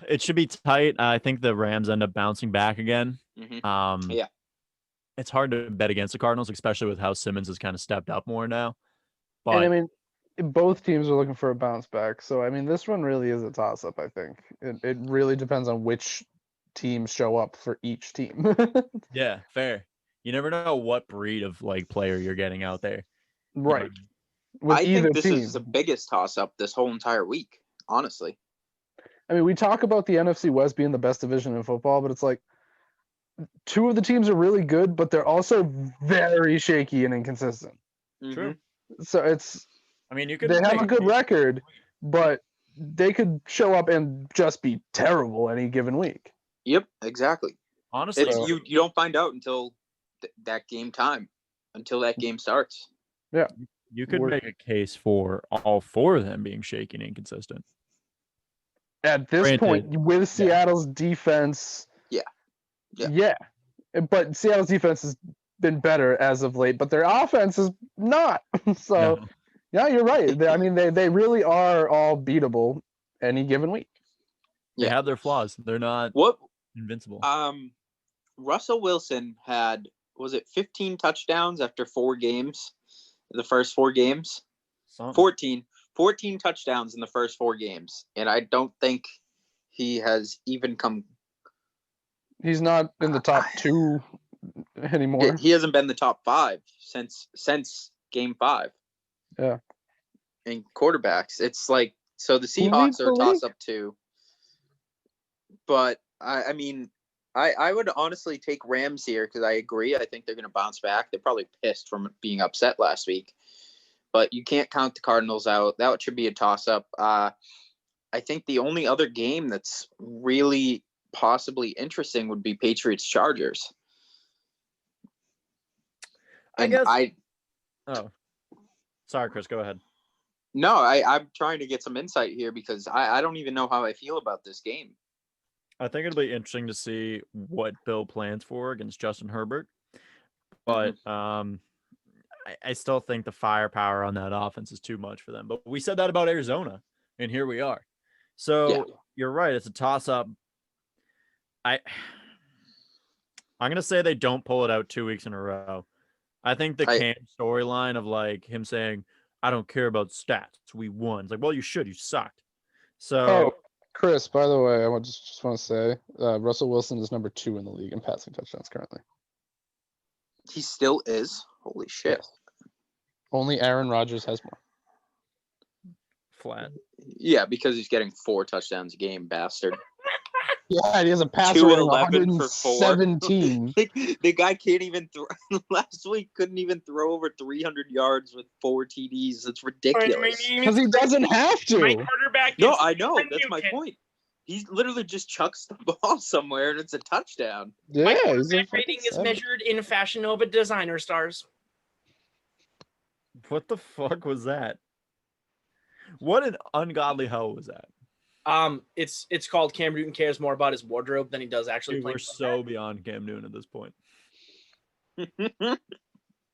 It should be tight. I think the Rams end up bouncing back again. Mm-hmm. Yeah. It's hard to bet against the Cardinals, especially with how Simmons has kind of stepped up more now. But And I mean, both teams are looking for a bounce back. So, I mean, this one really is a toss-up, I think. It really depends on which teams show up for each team. yeah, fair. You never know what breed of like player you're getting out there. Right. with I either think this team. is the biggest toss-up this whole entire week, honestly. I mean, we talk about the NFC West being the best division in football, but it's like two of the teams are really good, but they're also very shaky and inconsistent. True. So it's I mean, you could. they have make a good case- record, but they could show up and just be terrible any given week. Yep, exactly. Honestly, It's, you don't find out until that game time, until that game starts. you could We're- make a case for all four of them being shaky and inconsistent. At this Granted, point, with Seattle's defense, Yeah. but Seattle's defense has been better as of late, but their offense is not. So, No. yeah, you're right. I mean, they really are all beatable any given week. They Yeah. have their flaws. They're not What? invincible. Russell Wilson had, was it 15 touchdowns after 4 games? The first 4 games? Something. 14 touchdowns in the first 4 games. And I don't think he has even come. He's not in the top 2 anymore. He hasn't been the top 5 since game 5. Yeah. In quarterbacks. It's like, so the Who leads Seahawks are a the league? toss-up too. But, I mean, I would honestly take Rams here because I agree. I think they're going to bounce back. They're probably pissed from being upset last week. But you can't count the Cardinals out. That should be a toss-up. I think the only other game that's really possibly interesting would be Patriots-Chargers. I guess. Oh, sorry, Chris. Go ahead. No, I'm trying to get some insight here because I don't even know how I feel about this game. I think it'll be interesting to see what Bill plans for against Justin Herbert. But I still think the firepower on that offense is too much for them. But we said that about Arizona, and here we are. So You're right. It's a toss-up. I'm going to say they don't pull it out 2 weeks in a row. I think the Cam storyline of like him saying, I don't care about stats. We won. It's like, well, you should. You sucked. So, Chris, by the way, I just want to say Russell Wilson is number 2 in the league in passing touchdowns currently. He still is. Holy shit. Yes. Only Aaron Rodgers has more. flat. Yeah, because he's getting 4 touchdowns a game, bastard. Yeah, he has a passer rating of 211 for 4. 117. The guy can't even throw. Last week couldn't even throw over 300 yards with 4 TDs. It's ridiculous. Because he doesn't have My to. quarterback. No, is I know. Cam That's my Newton. point. He literally just chucks the ball somewhere and it's a touchdown. Yeah, My he's a quarterback fucking rating is savage. measured in Fashion Nova designer stars. What the fuck was that? What an ungodly hell was that? It's called Cam Newton cares more about his wardrobe than he does actually Dude, playing. we're so beyond Cam Newton at this point.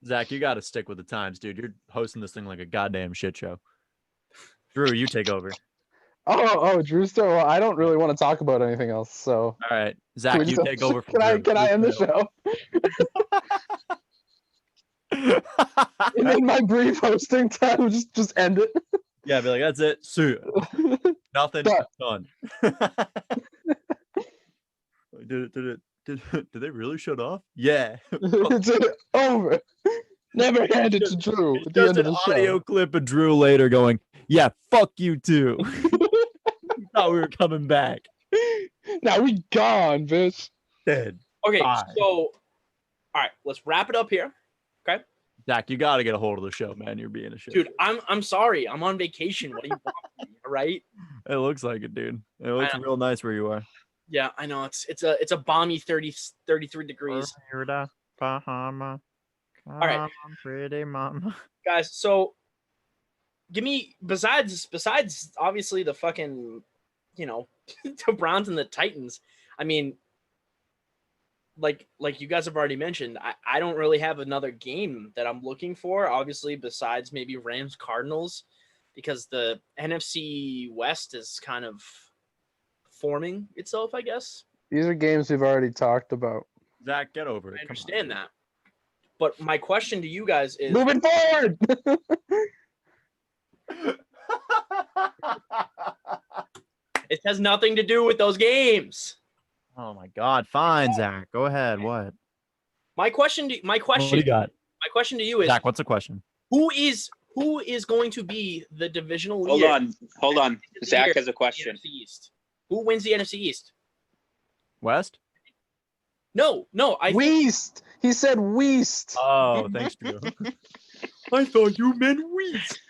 Zach, you got to stick with the times, dude. You're hosting this thing like a goddamn shit show. Drew, you take over. Oh, Drew still. Well, I don't really want to talk about anything else. So All right, Can Zach, we you just- take over. From Can I end the show? In my brief hosting time, just end it. Yeah, be like, that's it. See ya. Nothing Done. done. Did they really shut off? Yeah. It's over. Never hand it to Drew at the Just end of an the audio show. clip of Drew later going, yeah, fuck you too. You thought we were coming back. Now we gone, bitch. Dead. Okay, Bye. so all right, let's wrap it up here, Zach, you got to get a hold of the show, man. You're being a shit. dude. I'm sorry, I'm on vacation. What do you want from me? All right. It looks like it, dude. It looks real nice where you are. Yeah, I know it's a balmy 33 degrees. Bahama. All right. Pretty mama. Guys, so give me besides obviously the fucking, the Browns and the Titans. I mean, like you guys have already mentioned, I don't really have another game that I'm looking for, obviously, besides maybe Rams Cardinals, because the NFC West is kind of forming itself, I guess. These are games we've already talked about. Zach, get over it. I Come on. understand that. But my question to you guys is, Moving forward. it has nothing to do with those games. Oh my God. Fine, Zach. Go ahead. What? My question What do you got? my question to you is, Zach, what's the question? who is Who is going to be the divisional leader? Hold on. Zach has a question. NFC East. Who wins the NFC East? West? No. I think Weast. He said Weast. Oh, thanks, Drew. I thought you meant Weast.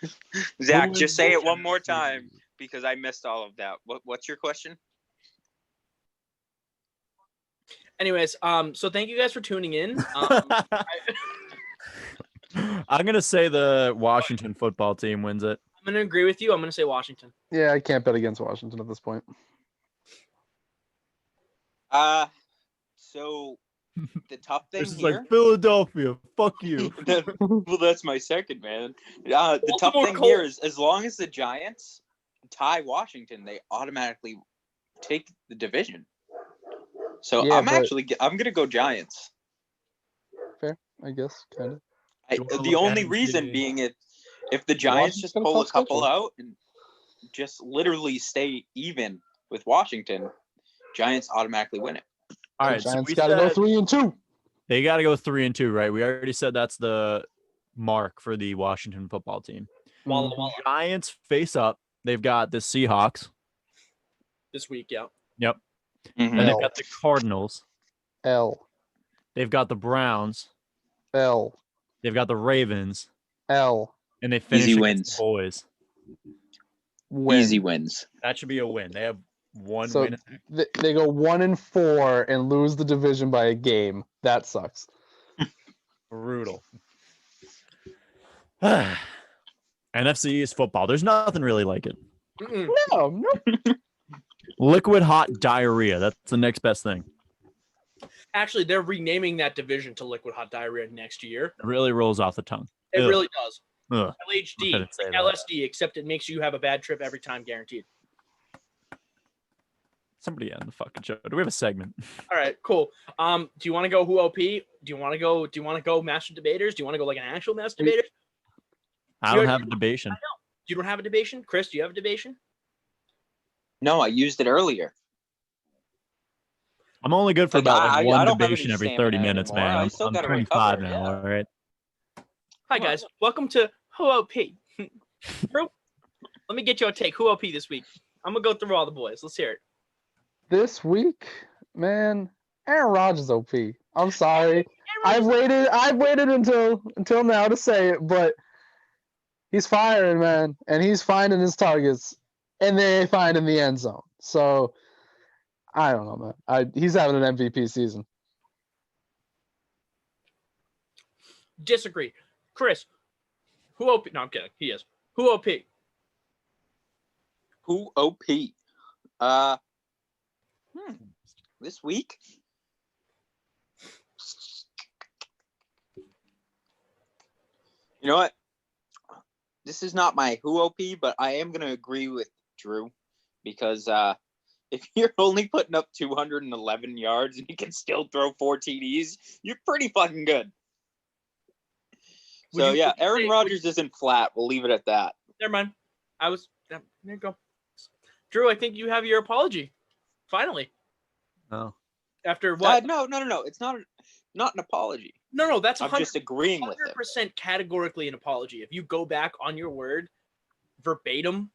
Zach, Who just wins say the it one more NFC? time because I missed all of that. What's your question? Anyways, so thank you guys for tuning in. I'm gonna say the Washington football team wins it. I'm going to agree with you. I'm going to say Washington. Yeah, I can't bet against Washington at this point. So the tough thing This is here. like Philadelphia. Fuck you. Well, that's my second, man. The tough Baltimore thing Colts. here is as long as the Giants tie Washington, they automatically take the division. So Yeah, I'm gonna go Giants. Fair, I guess, kind of. You wanna The look only at reason the- being if the Giants just Washington's got a pull a tough couple schedule. out and just literally stay even with Washington, Giants automatically win it. All right, so Giants we got to go said 3-2. they got to go 3-2, right? We already said that's the mark for the Washington football team. Walla Mhm. Walla Giants face up. They've got the Seahawks. this week, yeah. Yep. Mhm. And they've L. got the Cardinals. L. They've got the Browns. L. They've got the Ravens. L. And they finish Easy against wins. the boys. Win. Easy wins. That should be a win. They have one So win. they go 1-4 and lose the division by a game. That sucks. Brutal. NFC is football. There's nothing really like it. Mm-mm. No. Liquid hot diarrhea. That's the next best thing. Actually, they're renaming that division to Liquid Hot Diarrhea next year. It really rolls off the tongue. It Ugh. really does. Ugh. LHD, couldn't say that. LSD, except it makes you have a bad trip every time, guaranteed. Somebody end the fucking show. Do we have a segment? All right, cool. Do you want to go who OP? Do you want to go master debaters? Do you want to go like an actual master debater? I don't have a debation. You don't have a debation? Chris, do you have a debation? No, I used it earlier. I'm only good for Like, about I one don't have debation any every stamina 30 minutes, anymore. man. I I'm, still I'm gotta 25 recover, now, yeah. all right? Hi guys, welcome to Who OP. Drew, let me get you a take. Who OP this week? I'm gonna go through all the boys. Let's hear it. This week, man, Aaron Rodgers OP. I'm sorry. I've waited until now to say it, but he's firing, man, and he's finding his targets, and they find in the end zone. So I don't know, man. He's having an MVP season. Disagree. Chris, who OP? No, I'm kidding. He is. Who OP? Who OP? This week? You know what? This is not my who OP, but I am gonna agree with Drew because if you're only putting up 211 yards and you can still throw 4 TDs, you're pretty fucking good. Would you Aaron say- Rodgers isn't flat. We'll leave it at that. Never mind. There you go. Drew, I think you have your apology. Finally. Oh. After what? No. It's not an apology. No, that's I'm just agreeing with him. 100% categorically an apology. If you go back on your word verbatim,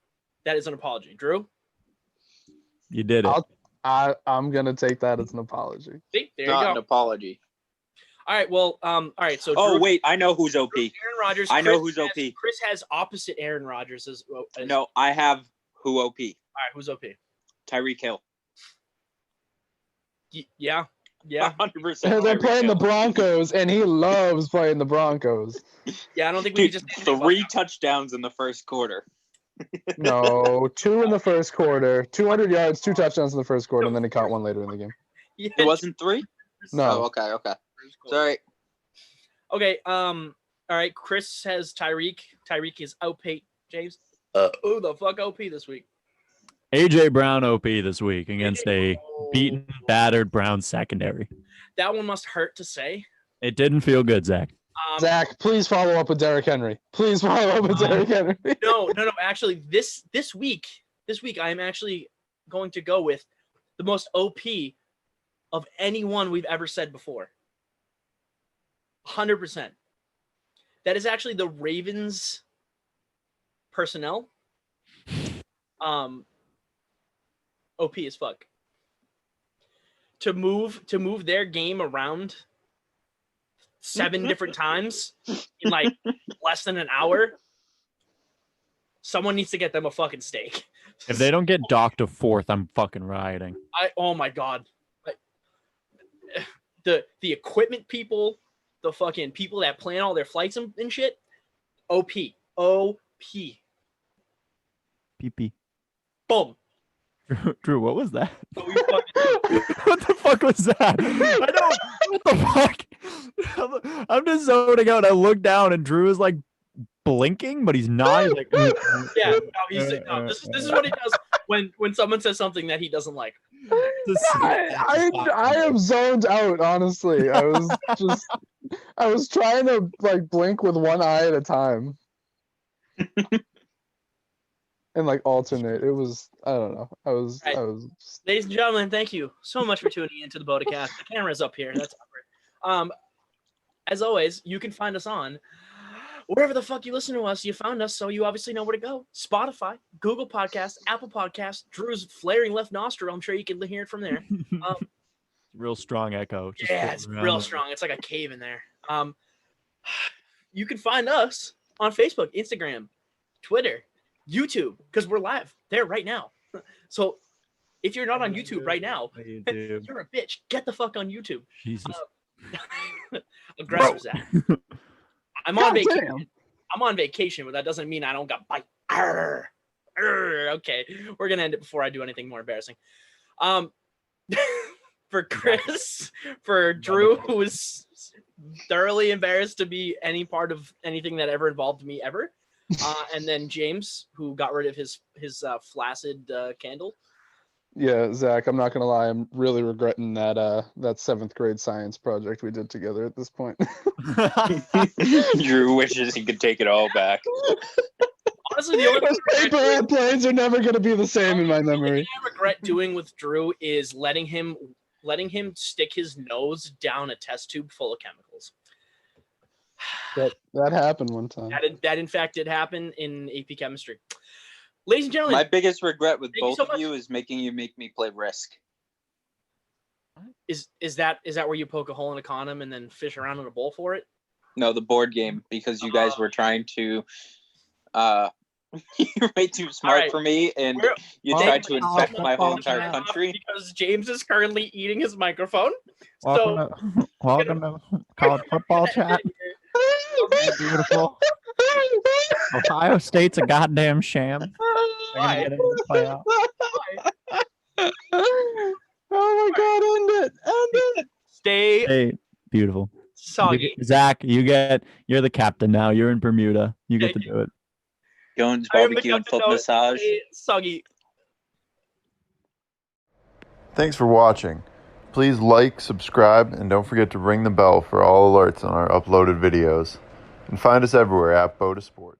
that is an apology. Drew? You did it. I'm gonna take that as an apology. See, there you Not go. an apology. All right, well, all right, so Oh Drew, wait, I know who's OP. Aaron Rodgers. I know Chris who's has- OP. Chris has opposite Aaron Rodgers as No, I have who OP. All right, who's OP? Tyreek Hill. Yeah. 100%. They're Tyreek playing the Hill. Broncos, and he loves playing the Broncos. Yeah, I don't think we Dude, can just 3 touchdowns in the first quarter. No, 2 in the first quarter, 200 yards, 2 touchdowns in the first quarter, and then he caught one later in the game. Yeah, It wasn't 3? No. Oh, okay. Sorry. Okay. All right. Chris has Tyreek. Tyreek is OP. James. Who the fuck OP this week? AJ Brown OP this week against a beaten, battered Brown secondary. That one must hurt to say. It didn't feel good, Zach. Zach, please follow up with Derrick Henry. Please follow up with Derrick Henry. No. Actually, this week, I am actually going to go with the most OP of anyone we've ever said before. 100%. That is actually the Ravens personnel, OP as fuck. To move their game around 7 different times in like less than an hour, someone needs to get them a fucking steak. If they don't get docked to 4th, I'm fucking rioting. Oh my god. The equipment people, the fucking people that plan all their flights and shit, OP. PP. Boom. Drew, what was that? So we fucking, What the fuck was that? I don't. What the fuck? I'm just zoning out. I look down and Drew is like blinking, but he's not. He's like, yeah, no, this is what he does when someone says something that he doesn't like. I am zoned out, honestly. I was trying to like blink with one eye at a time. And like alternate. It was, I don't know. I was Ladies and gentlemen, thank you so much for tuning into the BOTAcast. The camera's up here. That's awkward. As always, you can find us on wherever the fuck you listen to us. You found us, so you obviously know where to go. Spotify, Google Podcasts, Apple Podcasts, Drew's flaring left nostril. I'm sure you can hear it from there. real strong echo. Just Yeah, it's real strong. It's like a cave in there. You can find us on Facebook, Instagram, Twitter, YouTube, because we're live there right now. So if you're not on YouTube right now, you're a bitch. Get the fuck on YouTube. Jesus. Aggressive, Zach. I'm on vacation. I'm on vacation, but that doesn't mean I don't got bite. Okay, we're gonna end it before I do anything more embarrassing. For Chris, for Drew, who was thoroughly embarrassed to be any part of anything that ever involved me ever, and then James, who got rid of his flaccid candle. Yeah, Zach, I'm not gonna lie, I'm really regretting that 7th grade science project we did together at this point. Drew wishes he could take it all back. Honestly, the only Those paper airplanes are never gonna be the same in my memory. thing I regret doing with Drew is letting him stick his nose down a test tube full of chemicals. That happened one time. That in fact did happen in AP chemistry. Ladies and gentlemen, My biggest regret with both so of you is making me play Risk. is that where you poke a hole in a condom and then fish around in a bowl for it? No, the board game, because you guys were trying to you're way too smart for me, and you tried to infect my whole entire country. Because James is currently eating his microphone. Welcome to college football chat. Beautiful. Ohio State's a goddamn sham. Why? Oh my god, end it. Stay beautiful. soggy. Zach, you're the captain now. You're in Bermuda. You get to do it. Jones barbecue and foot massage. Soggy. Thanks for watching. Please like, subscribe, and don't forget to ring the bell for all alerts on our uploaded videos. And find us everywhere at BOTA Sports.